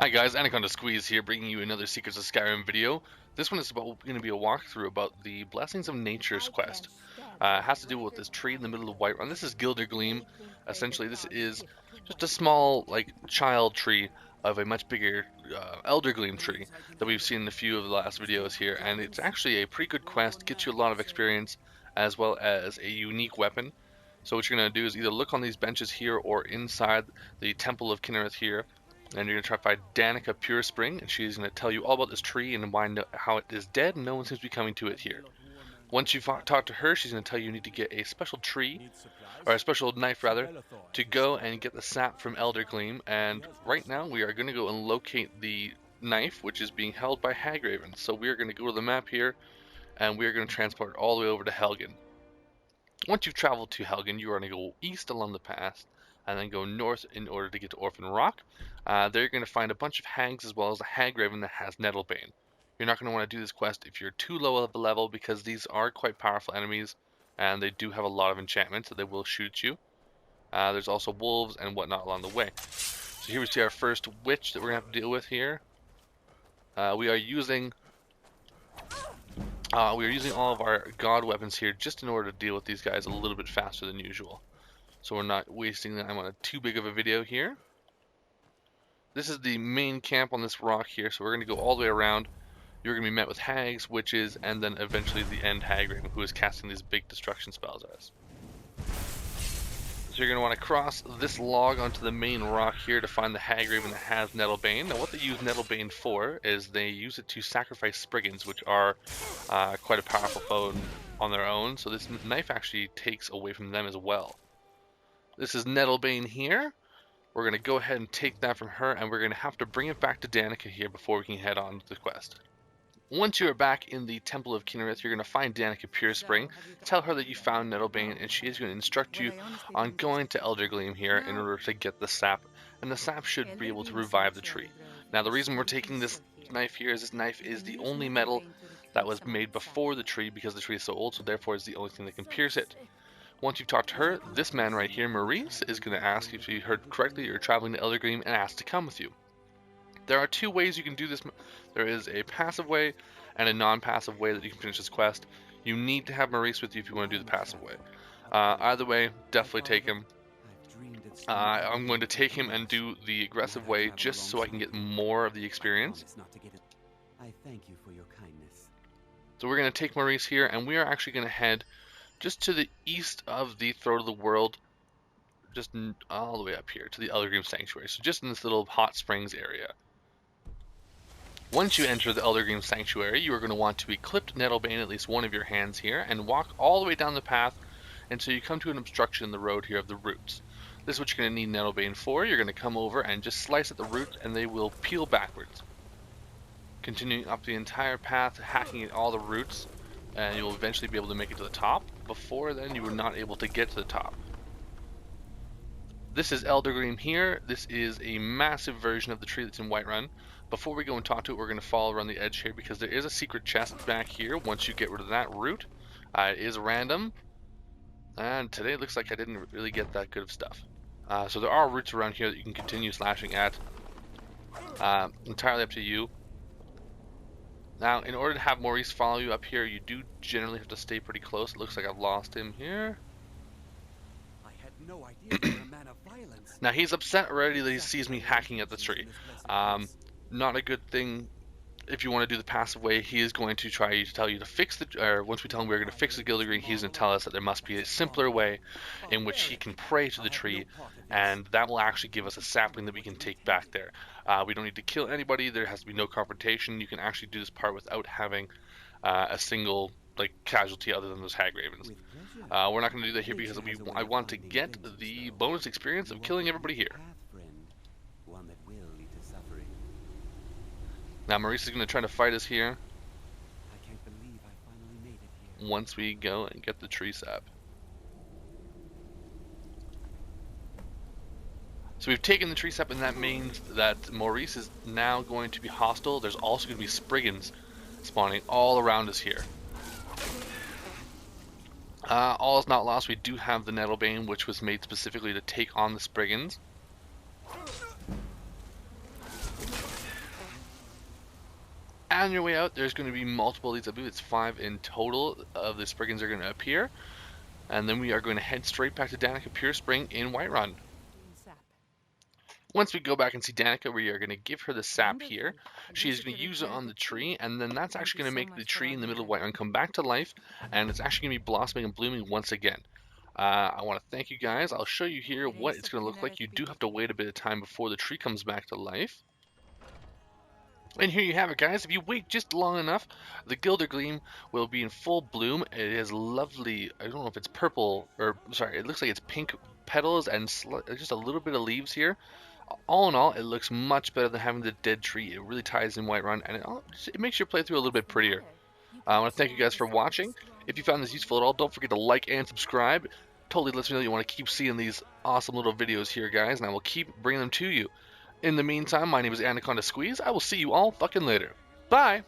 Hi guys, Anaconda Squeeze here, bringing you another Secrets of Skyrim video. This one is going to be a walkthrough about the Blessings of Nature's quest. It has to do with this tree in the middle of Whiterun. This is Gildergleam. Essentially, this is just a small, child tree of a much bigger Eldergleam tree that we've seen in a few of the last videos here, and it's actually a pretty good quest, gets you a lot of experience, as well as a unique weapon. So what you're going to do is either look on these benches here or inside the Temple of Kinnereth here, and you're going to try to find Danica Pure Spring, and she's going to tell you all about this tree and how it is dead, and no one seems to be coming to it here. Once you've talked to her, she's going to tell you need to get a special tree, or a special knife rather, to go and get the sap from Eldergleam, and right now we are going to go and locate the knife, which is being held by Hagraven. So we are going to go to the map here, and we are going to transport it all the way over to Helgen. Once you've traveled to Helgen, you are going to go east along the path, and then go north in order to get to Orphan Rock. There you're going to find a bunch of hags as well as a Hagraven that has Nettlebane. You're not going to want to do this quest if you're too low of a level because these are quite powerful enemies and they do have a lot of enchantments, so they will shoot you. There's also wolves and whatnot along the way. So here we see our first witch that we're going to have to deal with here. We are using all of our god weapons here just in order to deal with these guys a little bit faster than usual. So we're not wasting time on too big of a video here. This is the main camp on this rock here, so we're going to go all the way around. You're going to be met with hags, witches, and then eventually the end Hagraven, who is casting these big destruction spells at us. So you're going to want to cross this log onto the main rock here to find the Hagraven that has Nettlebane. Now what they use Nettlebane for is they use it to sacrifice Spriggans, which are quite a powerful foe on their own, so this knife actually takes away from them as well. This is Nettlebane here. We're going to go ahead and take that from her, and we're going to have to bring it back to Danica here before we can head on to the quest. Once you are back in the Temple of Kinnereth, you're going to find Danica Pure Spring, tell her that you found Nettlebane, and she is going to instruct you on going to Eldergleam here in order to get the sap, and the sap should be able to revive the tree. Now the reason we're taking this knife here is this knife is the only metal that was made before the tree because the tree is so old, so therefore it's the only thing that can pierce it. Once you've talked to her, this man right here, Maurice, is going to ask if you heard correctly you're traveling to Eldergleam and ask to come with you. There are two ways you can do this. There is a passive way and a non-passive way that you can finish this quest. You need to have Maurice with you if you want to do the passive way. Either way, definitely take him. I'm going to take him and do the aggressive way just so I can get more of the experience. I thank you for your kindness. So we're going to take Maurice here, and we are actually going to head just to the east of the Throat of the World, just all the way up here to the Eldergleam Sanctuary. So just in this little hot springs area. Once you enter the Eldergleam Sanctuary, you are going to want to equip Nettlebane at least one of your hands here and walk all the way down the path until you come to an obstruction in the road here of the roots. This is what you're going to need Nettlebane for. You're going to come over and just slice at the roots and they will peel backwards. Continuing up the entire path, hacking at all the roots, and you'll eventually be able to make it to the top. Before then, you were not able to get to the top. This is Eldergleam here. This is a massive version of the tree that's in Whiterun. Before we go and talk to it, we're going to follow around the edge here because there is a secret chest back here once you get rid of that root. It is random, and today it looks like I didn't really get that good of stuff. So there are roots around here that you can continue slashing at. Entirely up to you. Now, in order to have Maurice follow you up here, you do generally have to stay pretty close. It looks like I've lost him here. I had no idea you were a man of violence. Now, he's upset already that he sees me hacking at the tree. Not a good thing if you want to do the passive way. He is going to try to tell you to fix once we tell him we're going to fix the Gildergreen, he's going to tell us that there must be a simpler way in which he can pray to the tree, and that will actually give us a sapling that we can take back there. We don't need to kill anybody. There has to be no confrontation. You can actually do this part without having a single casualty other than those Hagravens. We're not going to do that here because I want to get the bonus experience of killing everybody here. Now Maurice is going to try to fight us here. I can't believe I finally made it here. Once we go and get the tree sap. So we've taken the tree sap, and that means that Maurice is now going to be hostile. There's also going to be Spriggans spawning all around us here. All is not lost. We do have the Nettlebane, which was made specifically to take on the Spriggans. On your way out, there's going to be multiple leads. I believe it's 5 in total of the Spriggans are going to appear. And then we are going to head straight back to Danica Pure Spring in Whiterun. Once we go back and see Danica, we are going to give her the sap here. She is going to use it on the tree, and then that's actually going to make the tree in the middle of Whiterun come back to life, and it's actually going to be blossoming and blooming once again. I want to thank you guys. I'll show you here what it's going to look like. You do have to wait a bit of time before the tree comes back to life. And here you have it, guys. If you wait just long enough, the Gildergleam will be in full bloom. It is lovely. I don't know if it's purple, or sorry, it looks like it's pink petals and just a little bit of leaves here. All in all, it looks much better than having the dead tree. It really ties in Whiterun, and it makes your playthrough a little bit prettier. I want to thank you guys for watching. If you found this useful at all, don't forget to like and subscribe. Totally lets me know you want to keep seeing these awesome little videos here, guys, and I will keep bringing them to you. In the meantime, my name is Anaconda Squeeze. I will see you all fucking later. Bye!